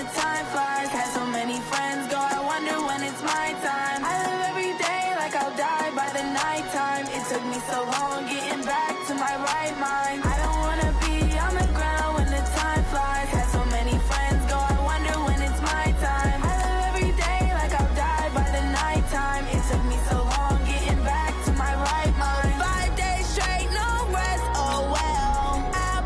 the time flies. Had so many friends go, I wonder when it's my time. I live every day like I'll die by the nighttime. It took me so long getting back to my right mind. I don't wanna be on the ground when the time flies. Had so many friends go, I wonder when it's my time. I live every day like I'll die by the nighttime. It took me so long getting back to my right mind. 5 days straight, no rest, oh well. I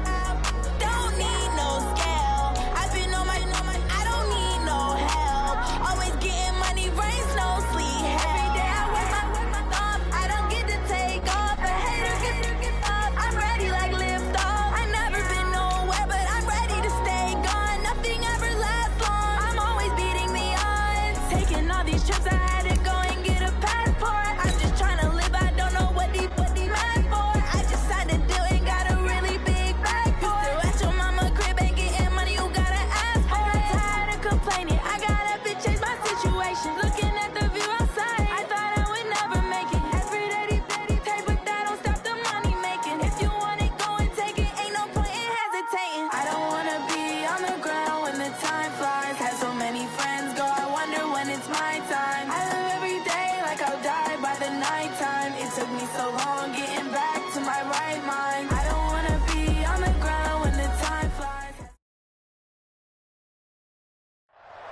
don't need no scale. I've been on my, I don't need no help. Always getting money, rains, no sleep. Every day I work my thumb. I don't get to take off. A hater get off. I'm ready like lift off. I never been nowhere, but I'm ready to stay gone. Nothing ever lasts long. I'm always beating the odds. Taking all these trips, I had to go and get a passport. I'm just trying to live. I don't know what the mad for. I just signed a deal and got a really big bag for it. Still at your mama crib and getting money, you gotta ask for it. I'm tired of complaining. I gotta bitch change my situation. Looking at the view outside, I thought I would never make it. Every day they take, but that don't stop the money making. If you want it, go and take it. Ain't no point in hesitating. I don't wanna be on the ground when the time flies. Had so many friends go, I wonder when it's my time. I live every day like I'll die by the nighttime. It took me so long getting back to my right mind. I don't wanna be on the ground when the time flies.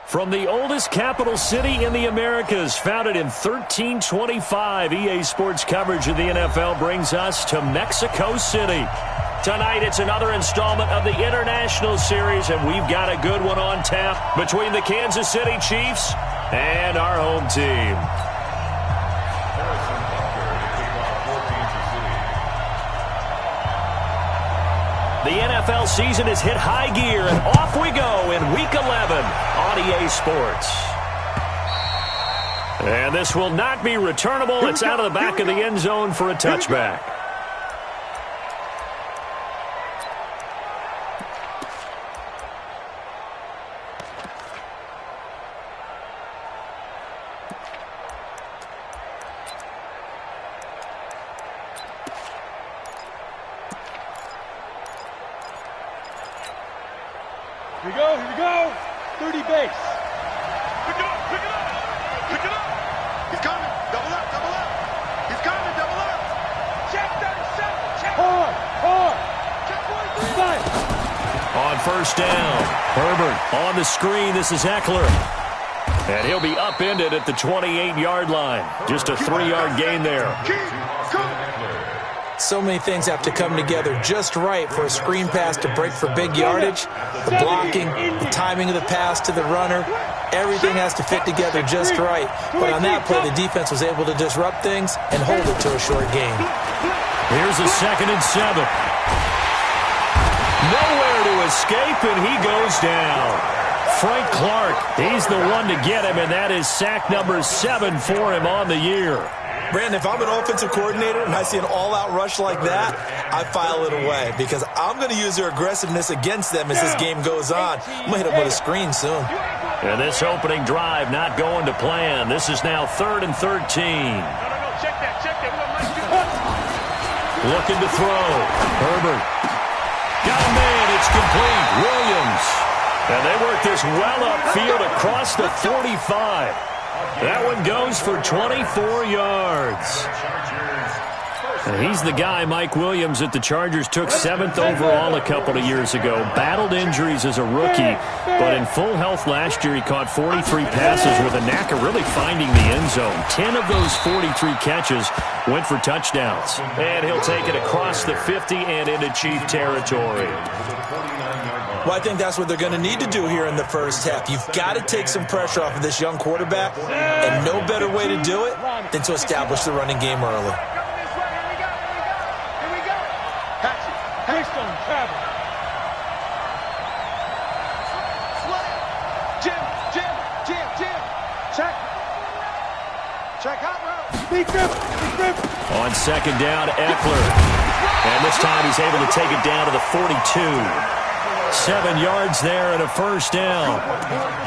From the oldest capital city in the Americas, founded in 1325, EA Sports coverage of the NFL brings us to Mexico City. Tonight, it's another installment of the International Series, and we've got a good one on tap between the Kansas City Chiefs and our home team. The NFL season has hit high gear, and off we go in Week 11 on EA Sports. And this will not be returnable. It's out of the back of the end zone for a touchback. Here we go. 30 base. Pick it up. He's coming. Double up. He's coming, double up. Check 37. Check. Hard. Check 43. On first down, Herbert on the screen. This is Eckler. And he'll be upended at the 28-yard line. Just a 3-yard gain there. So many things have to come together just right for a screen pass to break for big yardage. The blocking, the timing of the pass to the runner, everything has to fit together just right. But on that play, the defense was able to disrupt things and hold it to a short gain. Here's a 2nd and 7. Nowhere to escape, and he goes down. Frank Clark, he's the one to get him, and that is sack number 7 for him on the year. Brandon, if I'm an offensive coordinator and I see an all-out rush like that, I file it away because I'm going to use their aggressiveness against them as this game goes on. I'm going to hit them with a screen soon. And this opening drive not going to plan. This is now 3rd and 13. No. Check that. Looking to throw. Herbert. Got a man. It's complete. Williams. And they work this well upfield across the 45. That one goes for 24 yards. And he's the guy, Mike Williams, that the Chargers took 7th overall a couple of years ago. Battled injuries as a rookie, but in full health last year, he caught 43 passes with a knack of really finding the end zone. 10 of those 43 catches went for touchdowns. And he'll take it across the 50 and into Chief territory. Well, I think that's what they're going to need to do here in the first half. You've got to take some pressure off of this young quarterback, and no better way to do it than to establish the running game early. On 2nd down, Eckler. And this time he's able to take it down to the 42. 7 yards there and a first down.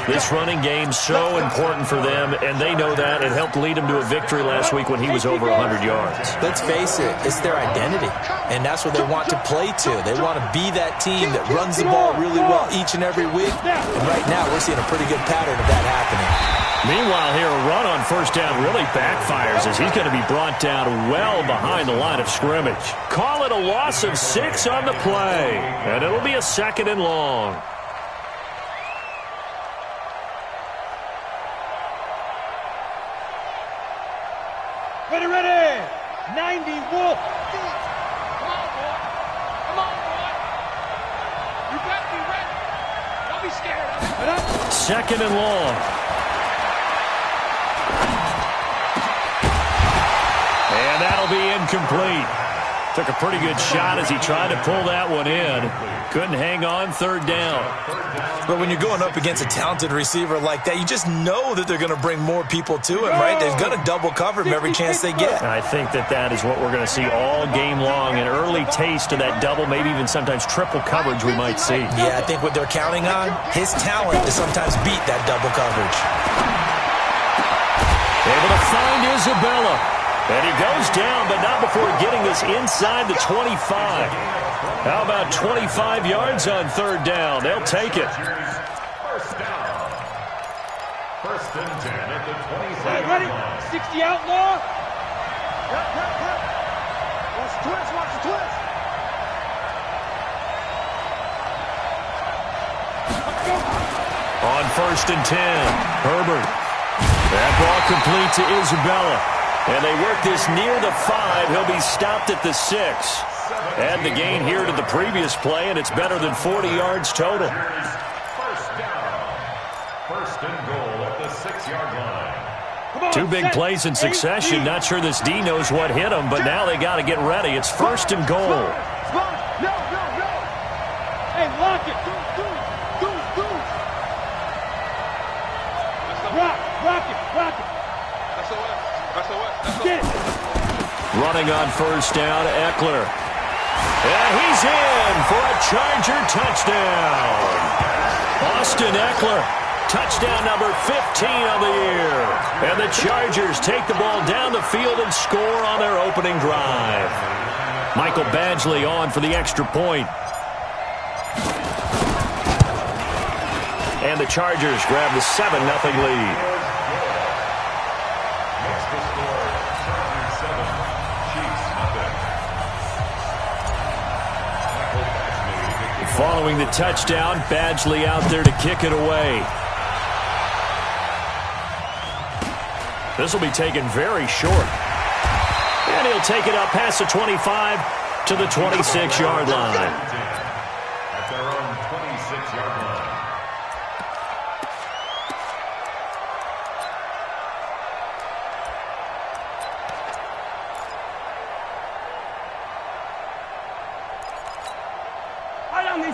This running game's so important for them, and they know that. It helped lead them to a victory last week when he was over 100 yards. Let's face it, it's their identity, and that's what they want to play to. They want to be that team that runs the ball really well each and every week, and right now we're seeing a pretty good pattern of that happening. Meanwhile, here a run on first down really backfires as he's going to be brought down well behind the line of scrimmage. Call it a loss of 6 on the play, and it'll be a 2nd and long. Ready, ready! 90 Wolf! Come on, boy! Come on, boy! You better be ready! Don't be scared of it! 2nd and long. And that'll be incomplete. Took a pretty good shot as he tried to pull that one in. Couldn't hang on 3rd down. But when you're going up against a talented receiver like that, you just know that they're going to bring more people to him, right? They're going to double cover him every chance they get. And I think that is what we're going to see all game long. An early taste of that double, maybe even sometimes triple coverage we might see. Yeah, I think what they're counting on, his talent to sometimes beat that double coverage. Able to find Isabella. And he goes down, but not before getting this inside the 25. How about 25 yards on 3rd down? They'll take it. First down. 1st and 10 at the 25. Ready? 60 outlaw. Yep. Watch the twist, watch the twist. On 1st and 10, Herbert. That ball complete to Isabella. And they work this near the 5. He'll be stopped at the 6. Add the gain here to the previous play, and it's better than 40 yards total. First down. 1st and goal at the 6-yard line. 2 big plays in succession. Not sure this D knows what hit him, but now they got to get ready. It's 1st and goal. No. Hey, lock it. Rock it. Get it. Running on 1st down, Eckler. And he's in for a Charger touchdown. Austin Eckler, touchdown number 15 of the year. And the Chargers take the ball down the field and score on their opening drive. Michael Badgley on for the extra point. And the Chargers grab the 7-0 lead. Following the touchdown, Badgley out there to kick it away. This will be taken very short. And he'll take it up past the 25 to the 26-yard line. At their own 26-yard line.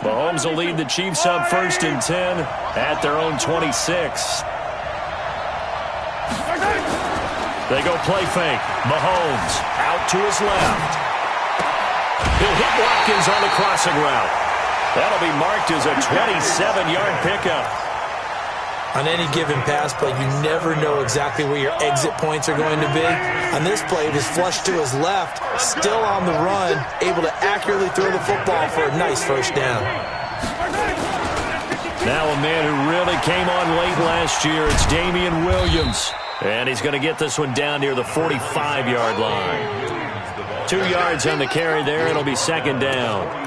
Mahomes will lead the Chiefs up 1st and 10 at their own 26. They go play fake. Mahomes out to his left. He'll hit Watkins on the crossing route. That'll be marked as a 27-yard pickup. On any given pass play, you never know exactly where your exit points are going to be. On this play, it was flushed to his left, still on the run, able to accurately throw the football for a nice 1st down. Now a man who really came on late last year, it's Damian Williams. And he's going to get this one down near the 45-yard line. 2 yards on the carry there. It'll be 2nd down.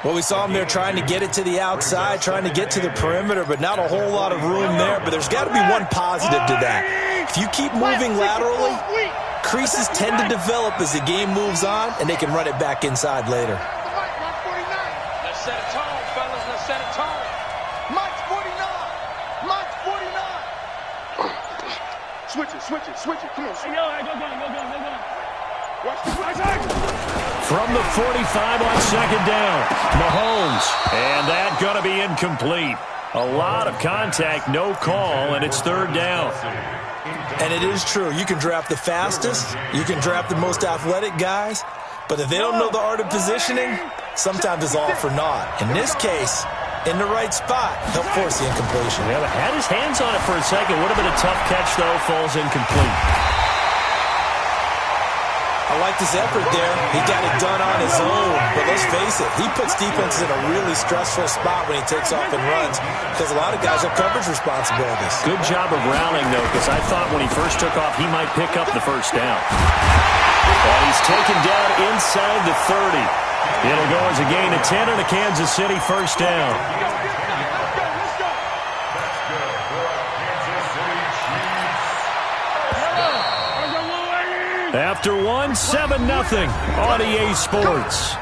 Well, we saw him there trying to get it to the outside, trying to get to the perimeter, but not a whole lot of room there. But there's got to be one positive to that. If you keep moving laterally, creases tend to develop as the game moves on, and they can run it back inside later. Let's set a tone, fellas. Let's set a tone. Mike's 49. Mike's 49. Switch it. Come on. Go. Watch the switch. From the 45 on 2nd down, Mahomes. And that going to be incomplete. A lot of contact, no call, and it's 3rd down. And it is true. You can draft the fastest. You can draft the most athletic guys. But if they don't know the art of positioning, sometimes it's all for naught. In this case, in the right spot, he'll force the incompletion. Yeah, had his hands on it for a second. Would have been a tough catch, though. Falls incomplete. I like this effort there. He got it done on his own. But let's face it, he puts defenses in a really stressful spot when he takes off and runs because a lot of guys have coverage responsibilities. Good job of rounding, though, because I thought when he first took off, he might pick up the first down. And he's taken down inside the 30. It'll go as a gain of 10 and a Kansas City first down. After one, 7-0 on EA Sports.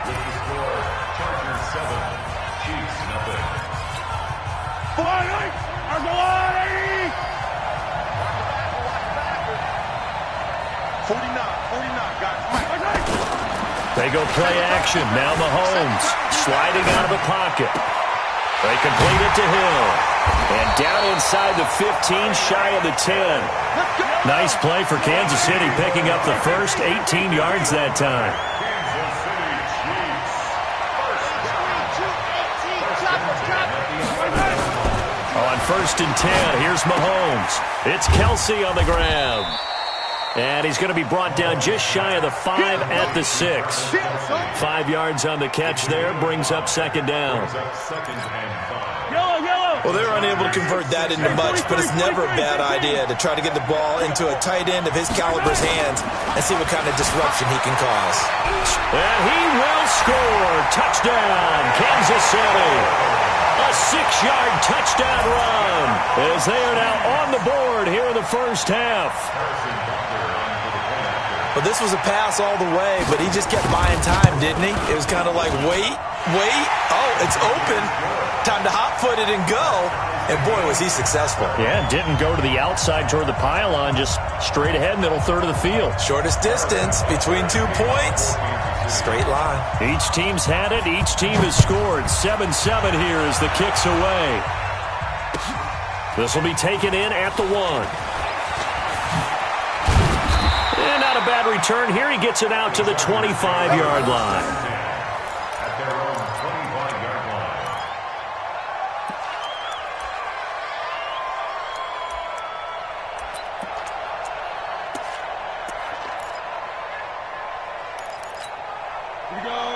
They go play action. Now Mahomes sliding out of the pocket. They complete it to Hill. And down inside the 15, shy of the 10. Nice play for Kansas City, picking up the first 18 yards that time. On 1st and 10, here's Mahomes. It's Kelsey on the grab. And he's going to be brought down just shy of the 5 at the 6. 5 yards on the catch there, brings up second down. Well, they're unable to convert that into much, but it's never a bad idea to try to get the ball into a tight end of his caliber's hands and see what kind of disruption he can cause. And he will score. Touchdown, Kansas City. A 6-yard touchdown run as they are now on the board here in the first half. Well, this was a pass all the way, but he just kept buying time, didn't he? It was kind of like, wait. Oh, it's open. Time to hot-foot it and go. And, boy, was he successful. Yeah, didn't go to the outside toward the pylon, just straight ahead, middle third of the field. Shortest distance between 2 points. Straight line. Each team's had it. Each team has scored. 7-7 here as the kick's away. This will be taken in at the 1. And not a bad return here. He gets it out to the 25-yard line.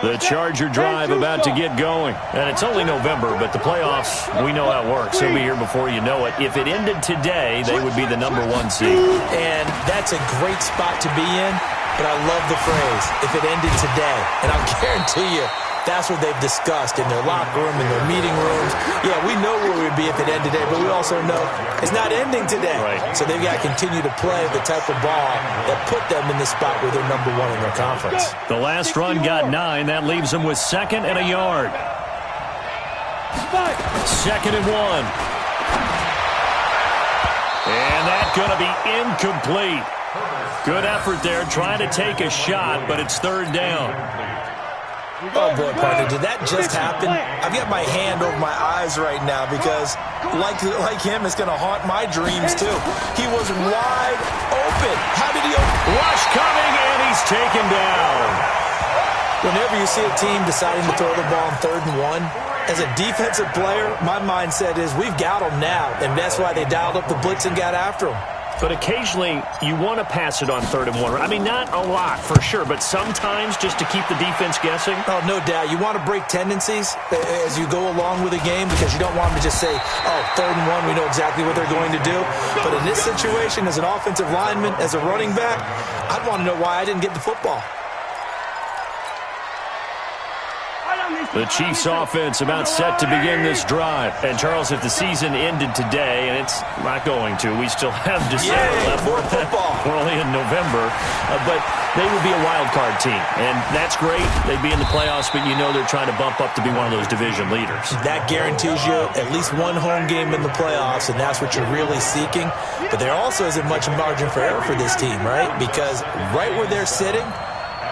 The Charger drive about to get going. And it's only November, but the playoffs, we know how it works. They'll be here before you know it. If it ended today, they would be the #1 seed. And that's a great spot to be in, but I love the phrase, if it ended today. And I'll guarantee you, that's what they've discussed in their locker room, in their meeting rooms. Yeah, we know where we'd be if it ended today, but we also know it's not ending today. Right. So they've got to continue to play the type of ball that put them in the spot where they're #1 in their conference. The last run got 9. That leaves them with 2nd and a yard. 2nd and 1. And that's going to be incomplete. Good effort there, trying to take a shot, but it's 3rd down. Oh, boy, partner, did that just happen? I've got my hand over my eyes right now because, like him, it's going to haunt my dreams, too. He was wide open. How did he open? Rush coming, and he's taken down. Whenever you see a team deciding to throw the ball on 3rd and 1, as a defensive player, my mindset is we've got them now, and that's why they dialed up the blitz and got after them. But occasionally, you want to pass it on 3rd and 1. I mean, not a lot, for sure, but sometimes just to keep the defense guessing. Oh, no doubt. You want to break tendencies as you go along with a game because you don't want them to just say, oh, 3rd and 1, we know exactly what they're going to do. But in this situation, as an offensive lineman, as a running back, I'd want to know why I didn't get the football. The Chiefs offense about set to begin this drive. And, Charles, if the season ended today, and it's not going to, we still have December left. More football. We're only in November. But they would be a wild card team. And that's great. They'd be in the playoffs, but you know they're trying to bump up to be one of those division leaders. That guarantees you at least one home game in the playoffs, and that's what you're really seeking. But there also isn't much margin for error for this team, right? Because right where they're sitting,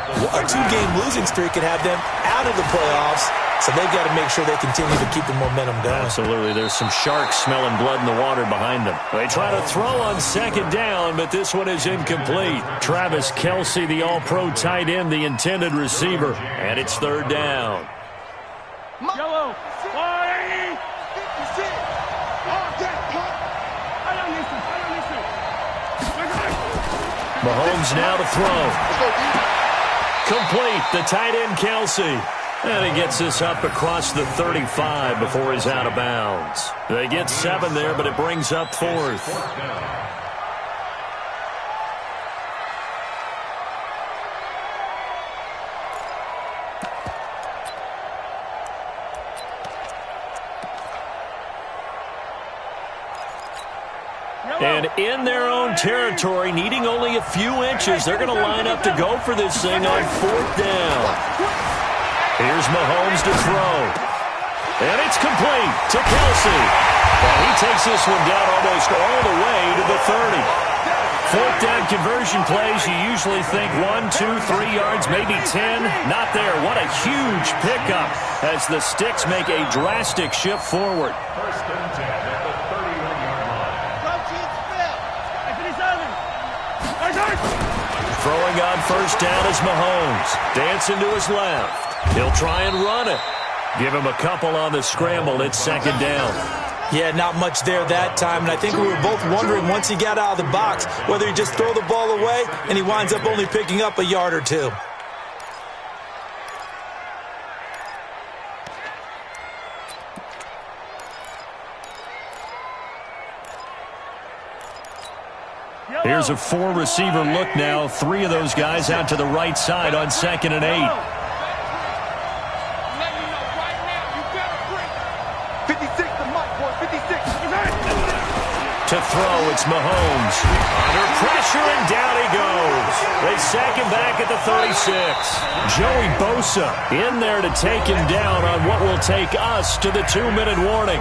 a 2-game losing streak could have them out of the playoffs So they've got to make sure they continue to keep the momentum going. Absolutely. There's some sharks smelling blood in the water behind them. They try to throw on second down, but this one is incomplete. Travis Kelce, the all-pro tight end, the intended receiver. And it's third down. Yellow. 40. Mahomes now to throw. Complete, the tight end Kelce. And he gets this up across the 35 before he's out of bounds. They get 7 there, but it brings up fourth. And in their own territory, needing only a few inches, they're going to line up to go for this thing on fourth down. Here's Mahomes to throw. And it's complete to Kelce. And he takes this one down almost all the way to the 30. Fourth down conversion plays, you usually think 1, 2, 3 yards, maybe 10. Not there. What a huge pickup as the Sticks make a drastic shift forward. First and 10 at the 31-yard line. Throwing on first down is Mahomes. Dancing to his left. He'll try and run it. Give him a couple on the scramble. It's second down. Yeah, not much there that time, and I think we were both wondering once he got out of the box whether he'd just throw the ball away, and he winds up only picking up a yard or two. Here's a 4-receiver look now. 3 of those guys out to the right side on 2nd and 8. 56 to Mike, boy, 56. To throw, it's Mahomes. Under pressure, and down he goes. They sack him back at the 36. Joey Bosa in there to take him down on what will take us to the 2-minute warning.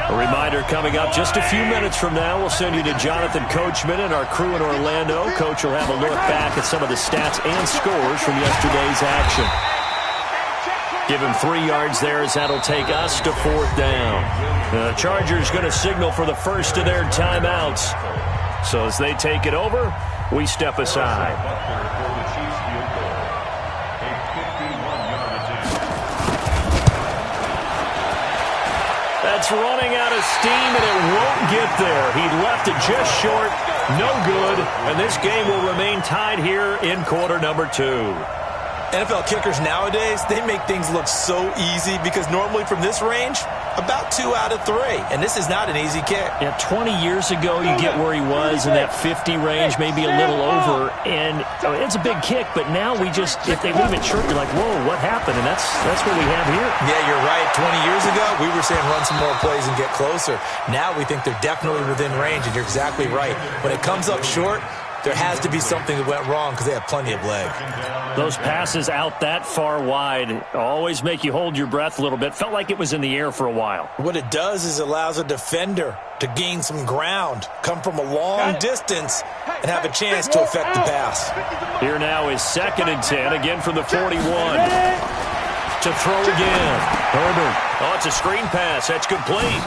A reminder coming up just a few minutes from now. We'll send you to Jonathan Coachman and our crew in Orlando. Coach will have a look back at some of the stats and scores from yesterday's action. Give him 3 yards there as that'll take us to fourth down. The Chargers going to signal for the first of their timeouts. So as they take it over, we step aside. That's running out of steam, and it won't get there. He left it just short. No good. And this game will remain tied here in quarter number 2. NFL kickers nowadays, they make things look so easy because normally from this range, about 2 out of 3. And this is not an easy kick. Yeah, 20 years ago, you get where he was in that 50 range, maybe a little over. And it's a big kick, but now we just, if they leave it short, you're like, whoa, what happened? And that's what we have here. Yeah, you're right. 20 years ago, we were saying run some more plays and get closer. Now we think they're definitely within range, and you're exactly right. When it comes up short, there has to be something that went wrong because they have plenty of leg. Those passes out that far wide always make you hold your breath a little bit. Felt like it was in the air for a while. What it does is it allows a defender to gain some ground, come from a long distance, and have a chance to affect the pass. Here now is 2nd and 10, again from the 41. To throw again. Herbert. Oh, it's a screen pass. That's complete.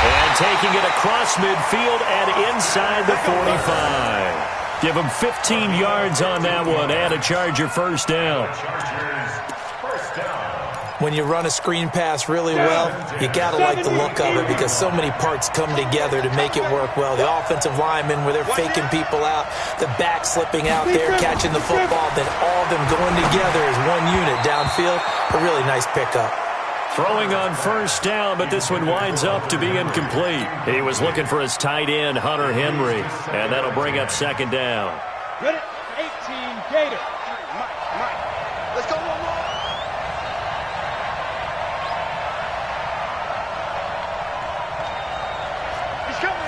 And taking it across midfield and inside the 45. Give him 15 yards on that one and a Charger first down. When you run a screen pass really well, you got to like the look of it because so many parts come together to make it work well. The offensive linemen, where they're faking people out, the back slipping out there, catching the football, then all of them going together as one unit downfield. A really nice pickup. Throwing on first down, but this one winds up to be incomplete. He was looking for his tight end, Hunter Henry, and that'll bring up 2nd down. Get it. 18, Gator. Mike. Let's go, one more. He's coming.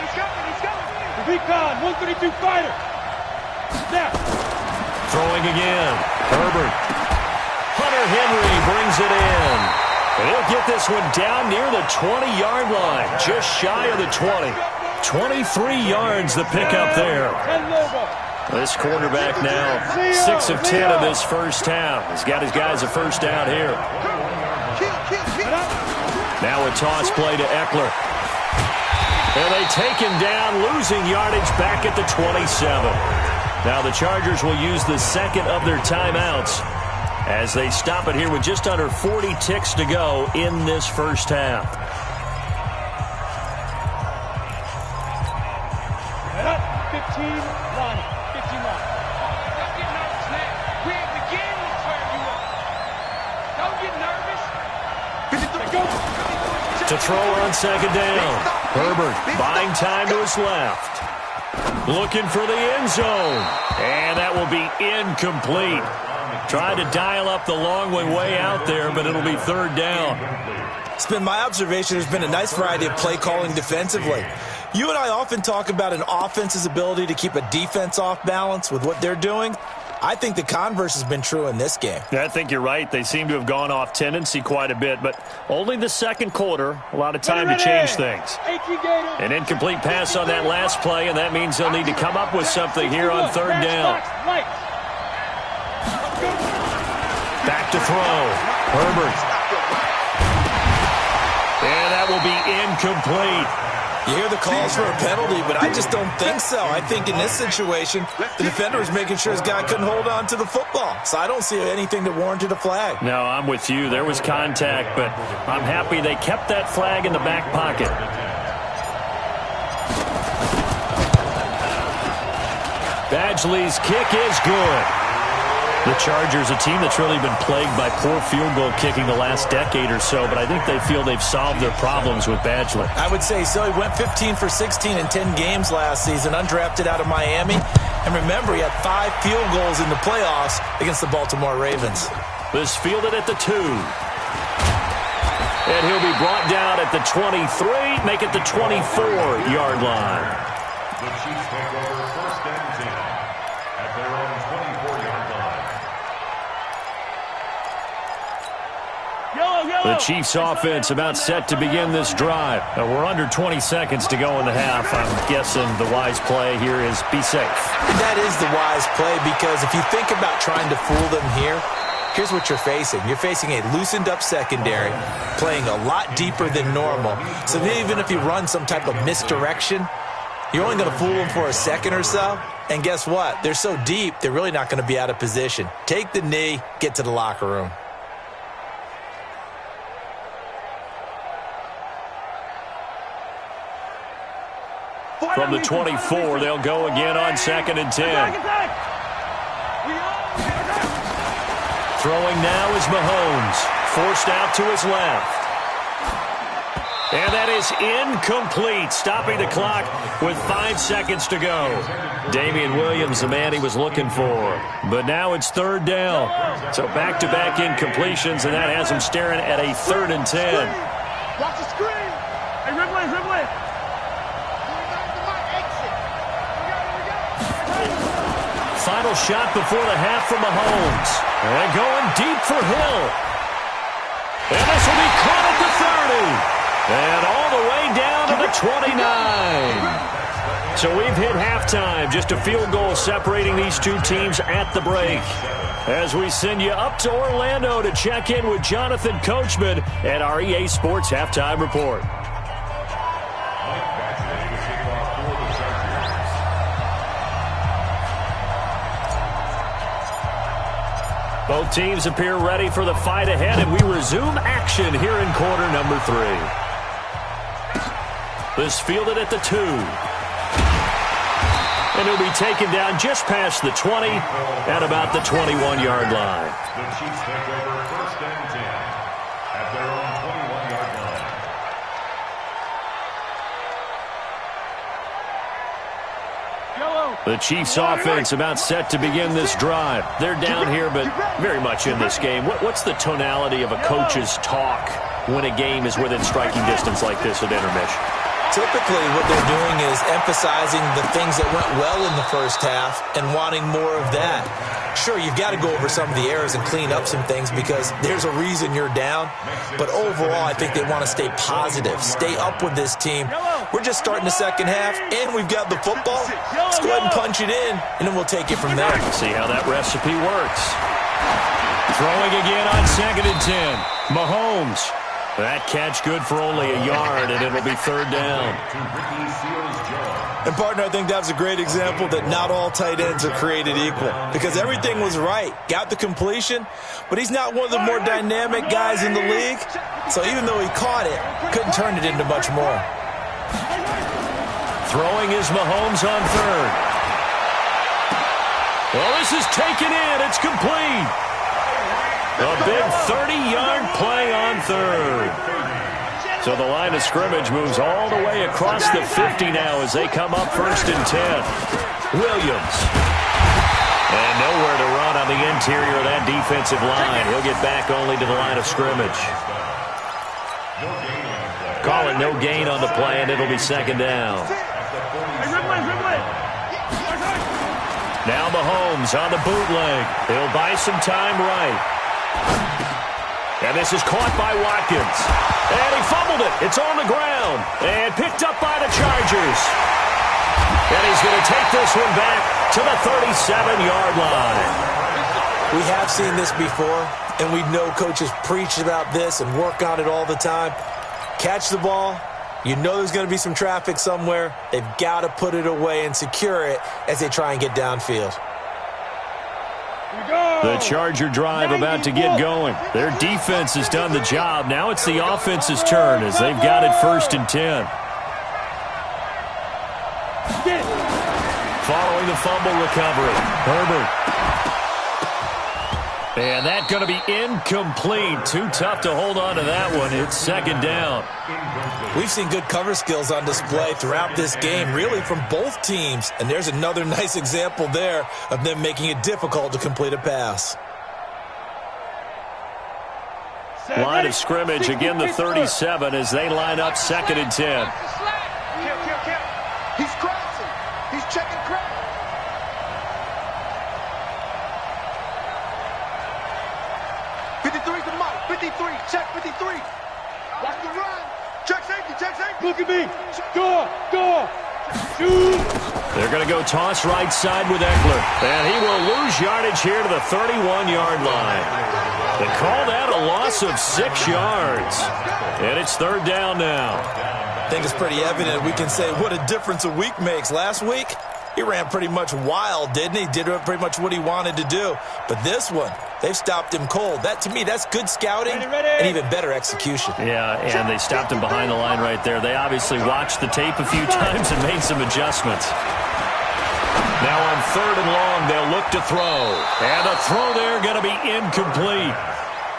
The recon, 132 fighter. Snap. Throwing again. Herbert. Hunter Henry brings it in. And he'll get this one down near the 20-yard line, just shy of the 20. 23 yards the pickup there. This quarterback now 6 of 10 of this first half. He's got his guys a first down here. Now a toss play to Eckler. And they take him down, losing yardage back at the 27. Now the Chargers will use the second of their timeouts as they stop it here with just under 40 ticks to go in this first half. Head up, 15, line up, 15 line. Don't get nervous, man. We at the game, we'll swear you up. Don't get nervous. Go. To throw on second down. Herbert buying time to his left. Looking for the end zone. And that will be incomplete. Tried to dial up the long way out there, but it'll be third down. It's been my observation there's been a nice variety of play calling defensively. You and I often talk about an offense's ability to keep a defense off balance with what they're doing. I think the converse has been true in this game. I think you're right. They seem to have gone off tendency quite a bit, but only the second quarter, a lot of time to change things. An incomplete pass on that last play, and that means they'll need to come up with something here on third down. Back to throw. Herbert. And that will be incomplete. You hear the calls for a penalty, but I just don't think so. I think in this situation, the defender was making sure his guy couldn't hold on to the football. So I don't see anything that warranted a flag. No, I'm with you. There was contact, but I'm happy they kept that flag in the back pocket. Badgley's kick is good. The Chargers, a team that's really been plagued by poor field goal kicking the last decade or so, but I think they feel they've solved their problems with Badgley. I would say so. He went 15 for 16 in 10 games last season, undrafted out of Miami. And remember, he had 5 field goals in the playoffs against the Baltimore Ravens. This fielded at the 2. And he'll be brought down at the 23, make it the 24-yard line. The Chiefs take over first and 10 at their own 24-yard line. The Chiefs offense about set to begin this drive. We're under 20 seconds to go in the half. I'm guessing the wise play here is be safe. That is the wise play, because if you think about trying to fool them here, here's what you're facing. You're facing a loosened up secondary, playing a lot deeper than normal. So even if you run some type of misdirection, you're only going to fool them for a second or so. And guess what? They're so deep, they're really not going to be out of position. Take the knee, get to the locker room. From the 24, they'll go again on second and 10. Throwing now is Mahomes. Forced out to his left. And that is incomplete, stopping the clock with 5 seconds to go. Damian Williams, the man he was looking for. But now it's third down. So back-to-back incompletions, and that has him staring at a 3rd and 10. Watch the screen. Hey, Ridley. Final shot before the half from Mahomes. And going deep for Hill. And this will be caught at the 30. And all the way down to the 29. So we've hit halftime. Just a field goal separating these two teams at the break. As we send you up to Orlando to check in with Jonathan Coachman at our EA Sports Halftime Report. Both teams appear ready for the fight ahead, and we resume action here in quarter number 3. This fielded at the 2. And he'll be taken down just past the 20 at about the 21-yard line. The Chiefs take over first and 10 at their own 21-yard line. The Chiefs offense about set to begin this drive. They're down here, but very much in this game. What's the tonality of a coach's talk when a game is within striking distance like this at intermission? Typically, what they're doing is emphasizing the things that went well in the first half and wanting more of that. Sure, you've got to go over some of the errors and clean up some things because there's a reason you're down. But overall, I think they want to stay positive, stay up with this team We're just starting the second half, and we've got the football. Let's go ahead and punch it in, and then we'll take it from there. See how that recipe works. Throwing again on 2nd and 10. Mahomes. That catch good for only a yard, and it'll be 3rd down. And, partner, I think that was a great example that not all tight ends are created equal, because everything was right. Got the completion, but he's not one of the more dynamic guys in the league. So even though he caught it, couldn't turn it into much more. Throwing is Mahomes on 3rd. Well, this is taken in. It's complete. A big 30-yard play on 3rd. So the line of scrimmage moves all the way across the 50 now as they come up 1st and 10. Williams. And nowhere to run on the interior of that defensive line. He'll get back only to the line of scrimmage. Calling no gain on the play, and it'll be 2nd down. Now Mahomes on the bootleg. He'll buy some time right. And this is caught by Watkins. And he fumbled it. It's on the ground. And picked up by the Chargers. And he's going to take this one back to the 37-yard line. We have seen this before, and we know coaches preach about this and work on it all the time. Catch the ball. You know there's going to be some traffic somewhere. They've got to put it away and secure it as they try and get downfield. The Charger drive about to get going. Their defense has done the job. Now it's the offense's turn as they've got it 1st and 10. Following the fumble recovery, Herbert. And that's going to be incomplete. Too tough to hold on to that one. It's 2nd down. We've seen good cover skills on display throughout this game, really from both teams. And there's another nice example there of them making it difficult to complete a pass. Line of scrimmage, again the 37 as they line up 2nd and 10. He's crossing. He's checking crack. 53 to Mike. 53. Check 53. Watch the run. Check safety. Check safety. Look at me. Go. Shoot. They're going to go toss right side with Eckler. And he will lose yardage here to the 31-yard line. They call that a loss of 6 yards. And it's 3rd down now. I think it's pretty evident. We can say what a difference a week makes. Last week, he ran pretty much wild, didn't he? Did pretty much what he wanted to do. But this one, they've stopped him cold. That, to me, that's good scouting and even better execution. Yeah, and they stopped him behind the line right there. They obviously watched the tape a few times and made some adjustments. Now on 3rd and long, they'll look to throw. And the throw there going to be incomplete.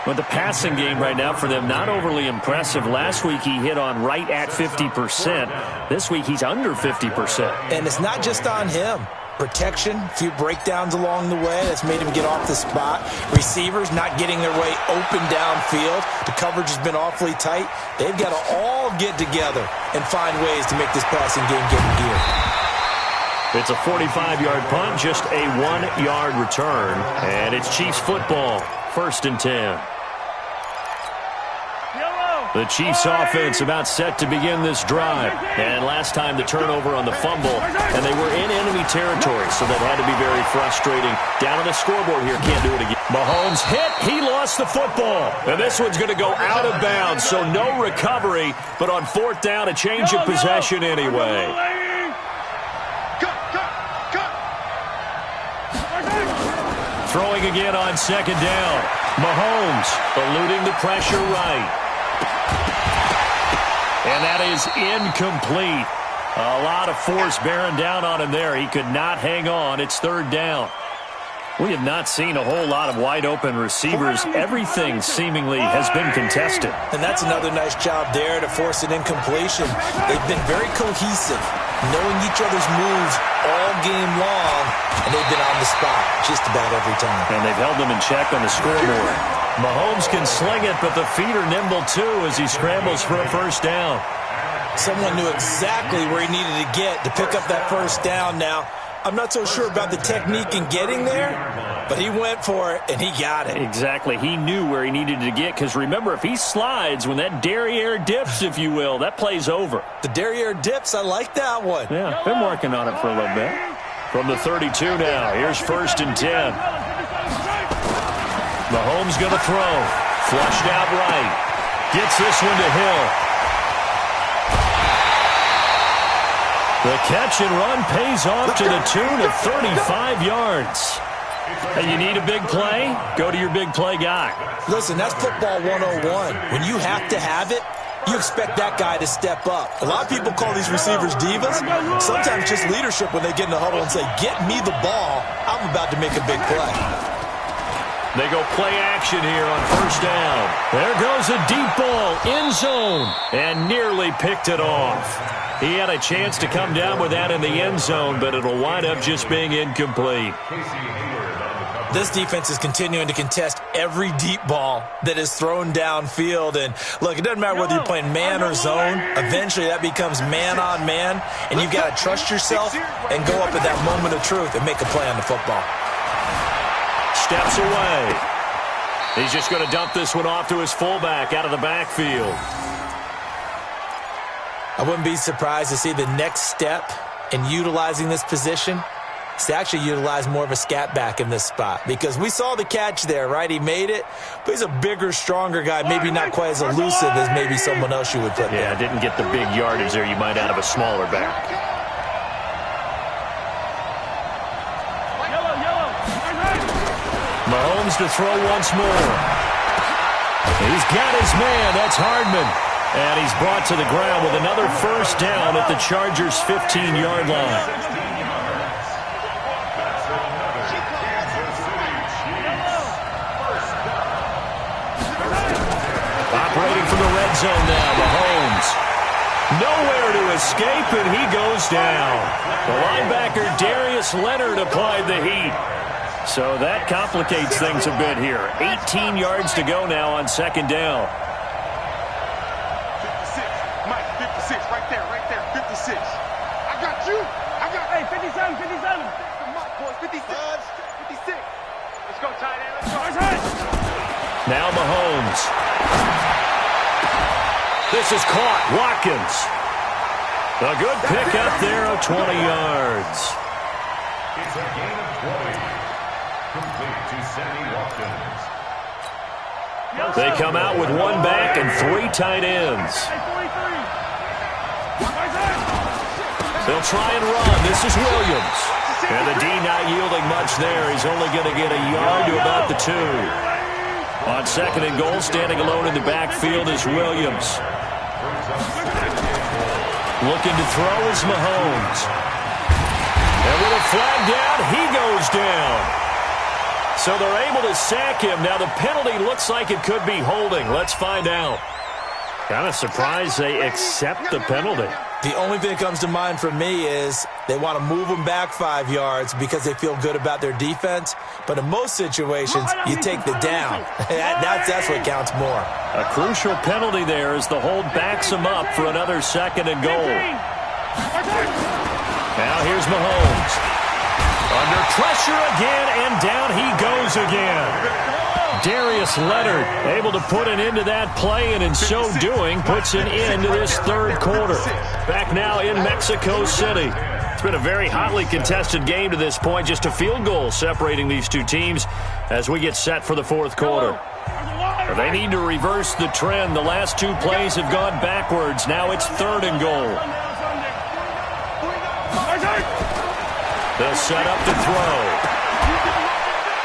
But the passing game right now for them, not overly impressive. Last week he hit on right at 50%. This week he's under 50%. And it's not just on him. Protection, a few breakdowns along the way. That's made him get off the spot. Receivers not getting their way open downfield. The coverage has been awfully tight. They've got to all get together and find ways to make this passing game get in gear. It's a 45-yard punt, just a 1-yard return. And it's Chiefs football, 1st and 10. The Chiefs offense about set to begin this drive. And last time the turnover on the fumble, and they were in enemy territory, so that had to be very frustrating. Down on the scoreboard here, can't do it again. Mahomes hit, he lost the football. And this one's going to go out of bounds, so no recovery, but on 4th down, a change of possession anyway. Throwing again on 2nd down. Mahomes eluding the pressure right. And that is incomplete. A lot of force bearing down on him there. He could not hang on. It's 3rd down. We have not seen a whole lot of wide-open receivers. Everything seemingly has been contested. And that's another nice job there to force an incompletion. They've been very cohesive, knowing each other's moves all game long, and they've been on the spot just about every time. And they've held them in check on the scoreboard. Mahomes can sling it, but the feet are nimble too as he scrambles for a 1st down. Someone knew exactly where he needed to get to pick up that 1st down now. I'm not so sure about the technique in getting there, But he went for it, and he got it. Exactly. He knew where he needed to get, because remember, if he slides, when that derriere dips, if you will, that play's over. The derriere dips, I like that one. Yeah, been working on it for a little bit. From the 32 now, here's 1st and 10. Mahomes going to throw. Flushed out right. Gets this one to Hill. The catch and run pays off to the tune of 35 yards. Hey, you need a big play? Go to your big play guy. Listen, that's football 101. When you have to have it, you expect that guy to step up. A lot of people call these receivers divas. Sometimes just leadership when they get in the huddle and say, get me the ball. I'm about to make a big play. They go play action here on 1st down. There goes a deep ball, end zone, and nearly picked it off. He had a chance to come down with that in the end zone, but it'll wind up just being incomplete. This defense is continuing to contest every deep ball that is thrown downfield. And, look, it doesn't matter whether you're playing man or zone. Eventually that becomes man on man, and you've got to trust yourself and go up at that moment of truth and make a play on the football. Steps away. He's just going to dump this one off to his fullback out of the backfield. I wouldn't be surprised to see the next step in utilizing this position is to actually utilize more of a scat back in this spot, because we saw the catch there, right? He made it, but he's a bigger, stronger guy, maybe not quite as elusive as maybe someone else you would put there. Yeah, didn't get the big yardage there you might out of a smaller back. Mahomes to throw once more. He's got his man. That's Hardman. And he's brought to the ground with another 1st down at the Chargers' 15-yard line. Operating from the red zone now, Mahomes. Nowhere to escape, and he goes down. The linebacker, Darius Leonard, applied the heat. So that complicates things a bit here. 18 yards to go now on 2nd down. 56. Mike, 56. Right there. 56. I got you. Hey, 57. Mike, boys, 56. 56. Let's go, tight end. Let's go. Now Mahomes. This is caught. Watkins. A good pickup there of 20 yards. It's a gain of 20. Complete to Sammy Watkins. They come out with 1 back and 3 tight ends. They'll try and run. This is Williams. And the D not yielding much there. He's only going to get a yard to about the 2. On 2nd and goal, standing alone in the backfield is Williams. Looking to throw is Mahomes. And with a flag down, he goes down. So they're able to sack him. Now the penalty looks like it could be holding. Let's find out. Kind of surprised they accept the penalty. The only thing that comes to mind for me is they want to move them back 5 yards because they feel good about their defense. But in most situations, you take the down. That's what counts more. A crucial penalty there as the hold backs him up for another 2nd and goal. Now here's Mahomes. Under pressure again, and down he goes again. Darius Leonard able to put an end to that play, and in so doing puts an end to this 3rd quarter. Back now in Mexico City. It's been a very hotly contested game to this point. Just a field goal separating these two teams as we get set for the 4th quarter. They need to reverse the trend. The last 2 plays have gone backwards. Now it's 3rd and goal. They'll set up to throw.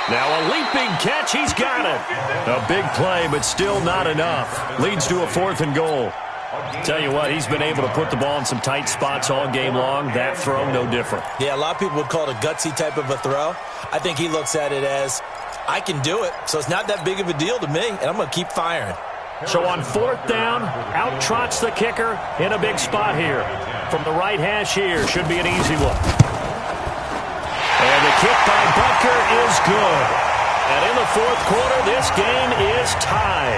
Now a leaping catch. He's got it. A big play, but still not enough. Leads to a 4th and goal. Tell you what, he's been able to put the ball in some tight spots all game long. That throw, no different. Yeah, a lot of people would call it a gutsy type of a throw. I think he looks at it as, I can do it, so it's not that big of a deal to me, and I'm going to keep firing. So on 4th down, out trots the kicker in a big spot here. From the right hash here, should be an easy one. And the kick by Butker is good. And in the 4th quarter, this game is tied.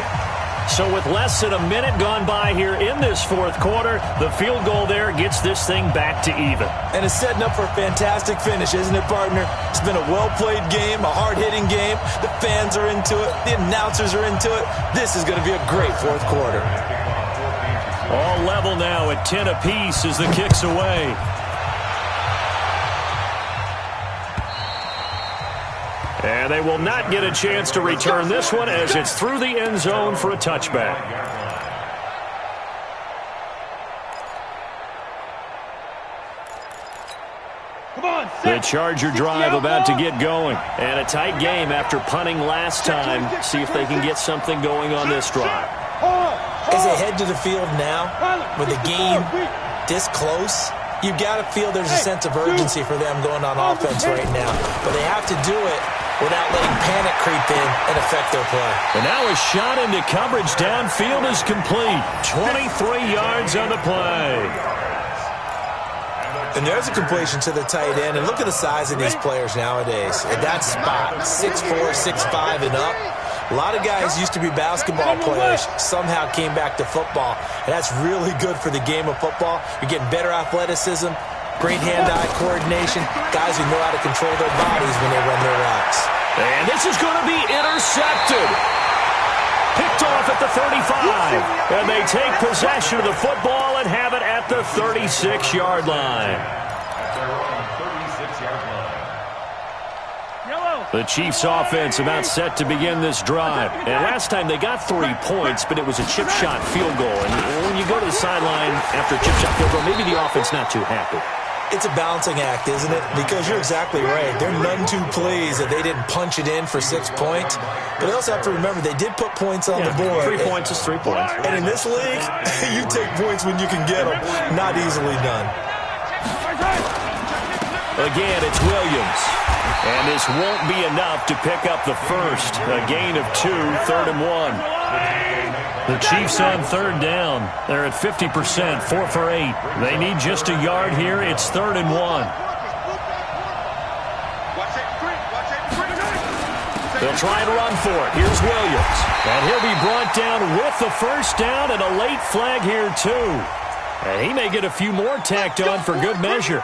So with less than a minute gone by here in this fourth quarter, the field goal there gets this thing back to even. And it's setting up for a fantastic finish, isn't it, partner? It's been a well-played game, a hard-hitting game. The fans are into it. The announcers are into it. This is going to be a great fourth quarter. All level now at 10 apiece as the kick's away. And they will not get a chance to return this one as it's through the end zone for a touchback. The Charger drive about to get going. And a tight game after punting last time. See if they can get something going on this drive. As they head to the field now, with the game this close, you've got to feel there's a sense of urgency for them going on offense right now. But they have to do it without letting panic creep in and affect their play. And now a shot into coverage downfield is complete. 23 yards on the play. And there's a completion to the tight end. And look at the size of these players nowadays. At that spot, 6'4", 6'5", and up. A lot of guys used to be basketball players, somehow came back to football. And that's really good for the game of football. You're getting better athleticism, great hand-eye coordination, guys who know how to control their bodies when they run their routes. And this is going to be intercepted. Picked off at the 35. And they take possession of the football and have it at the 36-yard line. The Chiefs offense about set to begin this drive. And last time they got 3 points, but it was a chip shot field goal. And when you go to the sideline after a chip shot field goal, maybe the offense not too happy. It's a balancing act, isn't it? Because you're exactly right. They're none too pleased that they didn't punch it in for 6 points. But they also have to remember they did put points on the board. 3 points is 3 points. And in this league, you take points when you can get them. Not easily done. Again, it's Williams. And this won't be enough to pick up the first. A gain of 2, 3rd and 1. The Chiefs on third down. They're at 50%, 4 for 8. They need just a yard here. It's 3rd and 1. They'll try and run for it. Here's Williams. And he'll be brought down with the first down and a late flag here, too. And he may get a few more tacked on for good measure.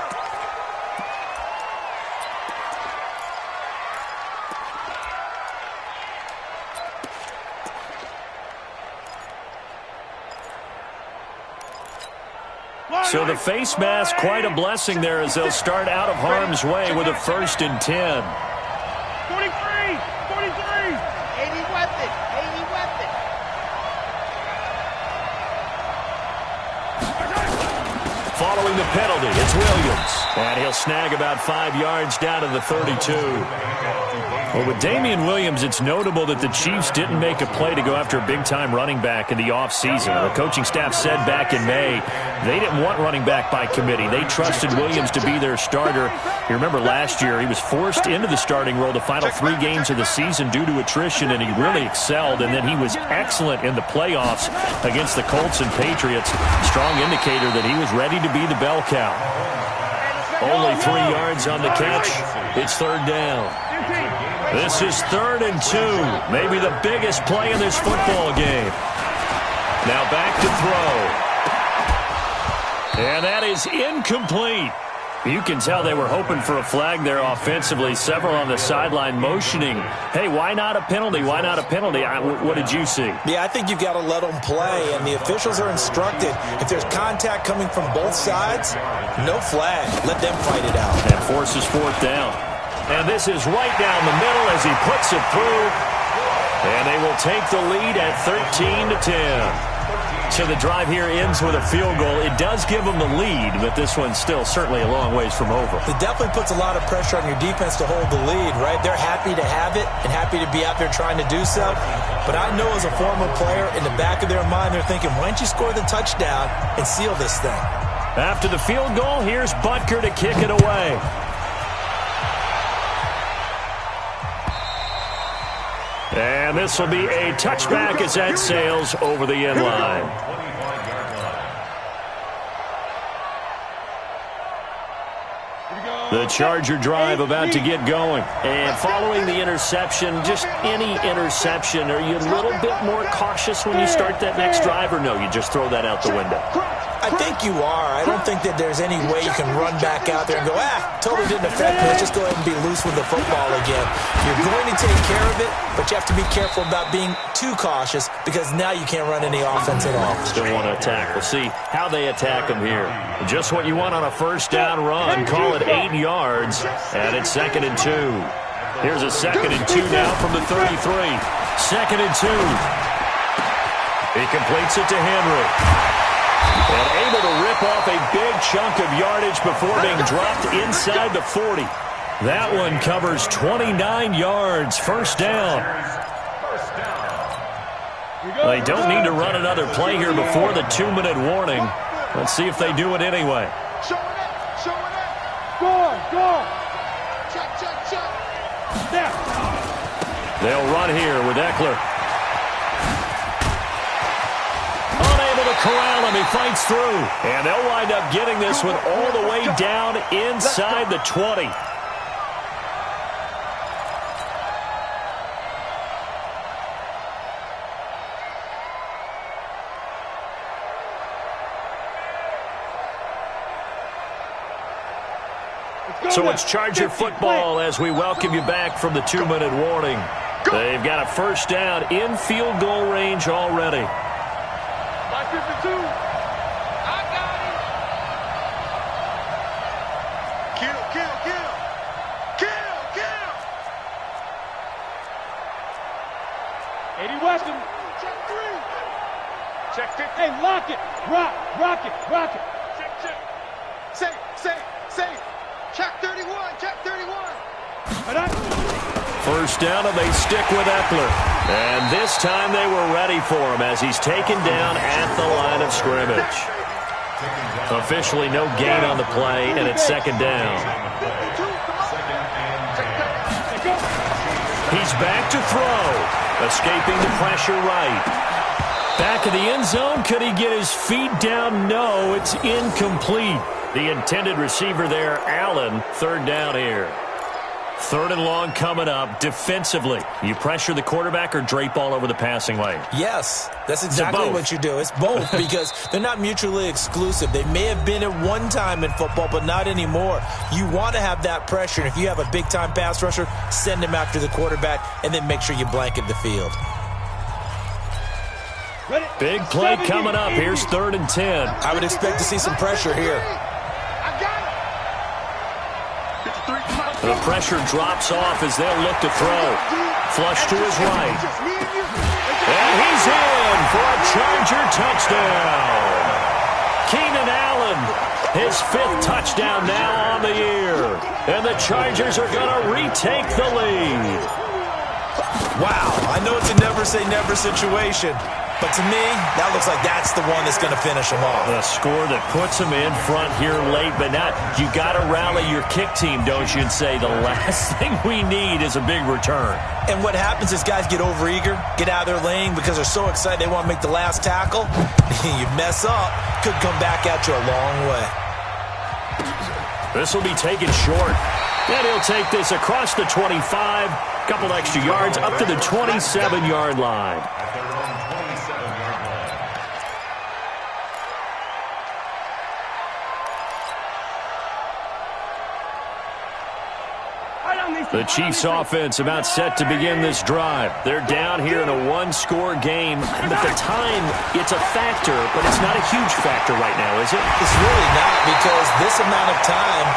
So the face mask, quite a blessing there as they'll start out of harm's way with a 1st and 10. 43, 43. 80 weapon, 80 weapon. Following the penalty, it's Williams. And he'll snag about 5 yards down to the 32. Well, with Damian Williams, it's notable that the Chiefs didn't make a play to go after a big-time running back in the offseason. The coaching staff said back in May they didn't want running back by committee. They trusted Williams to be their starter. You remember last year he was forced into the starting role the final 3 games of the season due to attrition, and he really excelled. And then he was excellent in the playoffs against the Colts and Patriots. Strong indicator that he was ready to be the bell cow. Only 3 yards on the catch. It's 3rd down. This is 3rd and 2. Maybe the biggest play in this football game. Now back to throw. And that is incomplete. You can tell they were hoping for a flag there offensively. Several on the sideline motioning, hey, why not a penalty? Why not a penalty? What did you see? Yeah, I think you've got to let them play, and the officials are instructed. If there's contact coming from both sides, no flag. Let them fight it out. And forces 4th down. And this is right down the middle as he puts it through. And they will take the lead at 13-10. So the drive here ends with a field goal. It does give them the lead, but this one's still certainly a long ways from over. It definitely puts a lot of pressure on your defense to hold the lead, right? They're happy to have it and happy to be out there trying to do so. But I know as a former player, in the back of their mind, they're thinking, why don't you score the touchdown and seal this thing? After the field goal, here's Butker to kick it away. And this will be a touchback as that sails over the end line. Here we go. The Charger drive about to get going. And following the interception, just any interception, are you a little bit more cautious when you start that next drive, or no, you just throw that out the window? I think you are. I don't think that there's any way you can run back out there and go, totally didn't affect me. Let's just go ahead and be loose with the football again. You're going to take care of it, but you have to be careful about being too cautious because now you can't run any offense at all. Still want to attack. We'll see how they attack them here. Just what you want on a first down run. Call it 8 yards, and it's 2nd and 2. Here's a 2nd and 2 now from the 33. 2nd and 2. He completes it to Henry. And able to rip off a big chunk of yardage before being dropped inside the 40. That one covers 29 yards. First down. They don't need to run another play here before the 2-minute warning. Let's see if they do it anyway. Go. Check. There. They'll run here with Eckler. To corral him, he fights through, and they'll wind up getting this one all the way down inside the 20. So it's Charger football as we welcome you back from the 2-minute warning. They've got a first down in field goal range already. 52. I got him. Kill. 80 Weston. Check 3. Check 50. Hey, lock it. Rock it. Check. Say. Check 31. First down, and they stick with Eckler. And this time they were ready for him as he's taken down at the line of scrimmage. Officially no gain on the play, and it's 2nd down. He's back to throw, escaping the pressure right. Back in the end zone, could he get his feet down? No, it's incomplete. The intended receiver there, Allen, 3rd down here. 3rd and long coming up. Defensively, you pressure the quarterback or drape all over the passing lane? Yes, that's exactly what you do. It's both because they're not mutually exclusive. They may have been at one time in football, but not anymore. You want to have that pressure, and if you have a big-time pass rusher, send him after the quarterback, and then make sure you blanket the field. Big play coming up. Here's 3rd and 10. I would expect to see some pressure here. The pressure drops off as they'll look to throw. Flush to his right. And he's in for a Charger touchdown. Keenan Allen, his 5th touchdown now on the year. And the Chargers are going to retake the lead. Wow, I know it's a never-say-never situation. But to me, that looks like that's the one that's going to finish them off. A score that puts them in front here late, but not. You got to rally your kick team, don't you, and say the last thing we need is a big return. And what happens is guys get overeager, get out of their lane because they're so excited they want to make the last tackle. You mess up, could come back at you a long way. This will be taken short. And he'll take this across the 25, couple extra yards up to the 27-yard line. The Chiefs offense about set to begin this drive. They're down here in a one-score game. At the time, it's a factor, but it's not a huge factor right now, is it? It's really not, because this amount of time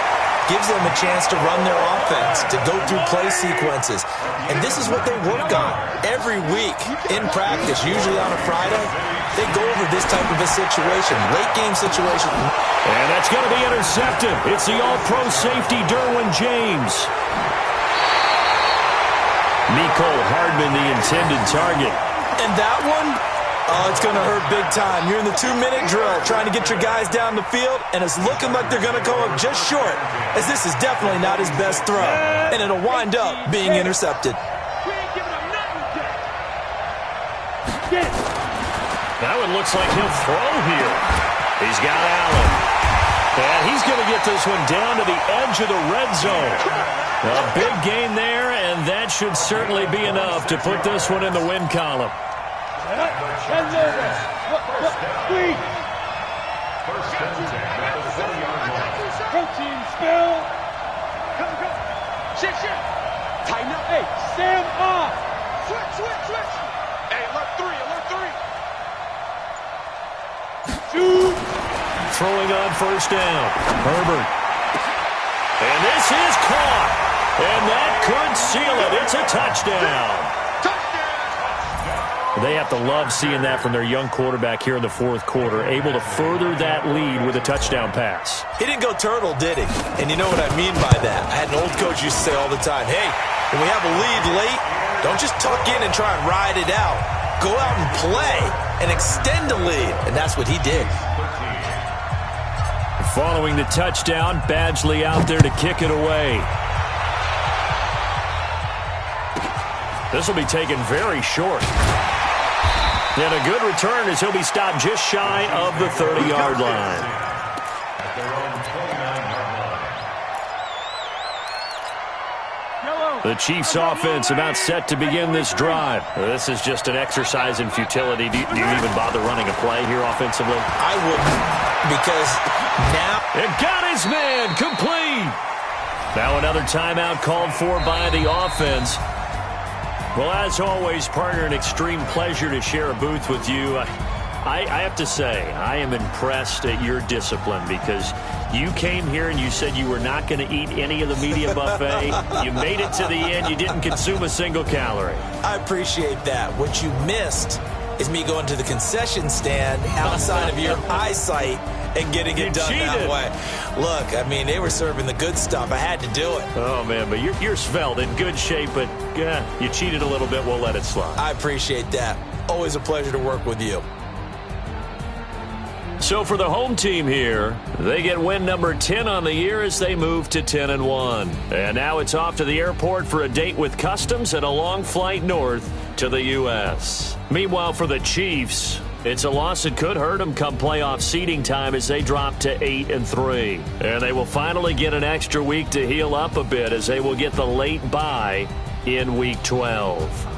gives them a chance to run their offense, to go through play sequences. And this is what they work on every week in practice, usually on a Friday. They go over this type of a situation, late-game situation. And that's going to be intercepted. It's the all-pro safety, Derwin James. Mecole Hardman, the intended target. And that one, oh, it's going to hurt big time. You're in the 2-minute drill trying to get your guys down the field, and it's looking like they're going to go up just short, as this is definitely not his best throw. And it'll wind up being intercepted. That one looks like he'll throw here. He's got Allen. And he's going to get this one down to the edge of the red zone. A big gain there, and that should certainly be enough to put this one in the win column. First and 10 at the 40-yard line. Protein spill. Come. Shit. Tighten up. Hey, stand off. Switch. Hey, alert 3. Two. Throwing on first down. Herbert. And this is caught. And that could seal it. It's a touchdown. They have to love seeing that from their young quarterback here in the fourth quarter, able to further that lead with a touchdown pass. He didn't go turtle, did he? And you know what I mean by that. I had an old coach used to say all the time, hey, when we have a lead late, don't just tuck in and try and ride it out. Go out and play and extend the lead. And that's what he did. Following the touchdown, Badgley out there to kick it away. This will be taken very short. And a good return as he'll be stopped just shy of the 30-yard line. At their own 29-yard line. The Chiefs offense about set to begin this drive. This is just an exercise in futility. Do you even bother running a play here offensively? I wouldn't, because now... It got his man complete. Now another timeout called for by the offense. Well, as always, partner, an extreme pleasure to share a booth with you. I have to say, I am impressed at your discipline because you came here and you said you were not going to eat any of the media buffet. You made it to the end. You didn't consume a single calorie. I appreciate that. What you missed is me going to the concession stand outside of your eyesight and getting it done that way. Look, I mean, they were serving the good stuff. I had to do it. Oh, man, but you're svelte, in good shape, but you cheated a little bit. We'll let it slide. I appreciate that. Always a pleasure to work with you. So for the home team here, they get win number 10 on the year as they move to 10-1. And now it's off to the airport for a date with customs and a long flight north to the U.S. Meanwhile, for the Chiefs, it's a loss that could hurt them come playoff seeding time as they drop to 8-3. And they will finally get an extra week to heal up a bit as they will get the late bye in Week 12.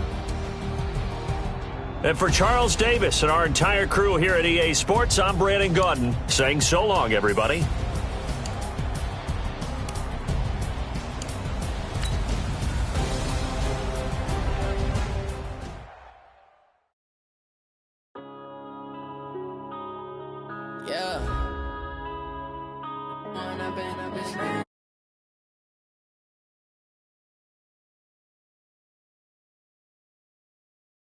And for Charles Davis and our entire crew here at EA Sports, I'm Brandon Gaudin saying so long, everybody. Yeah. Wanna been a bitch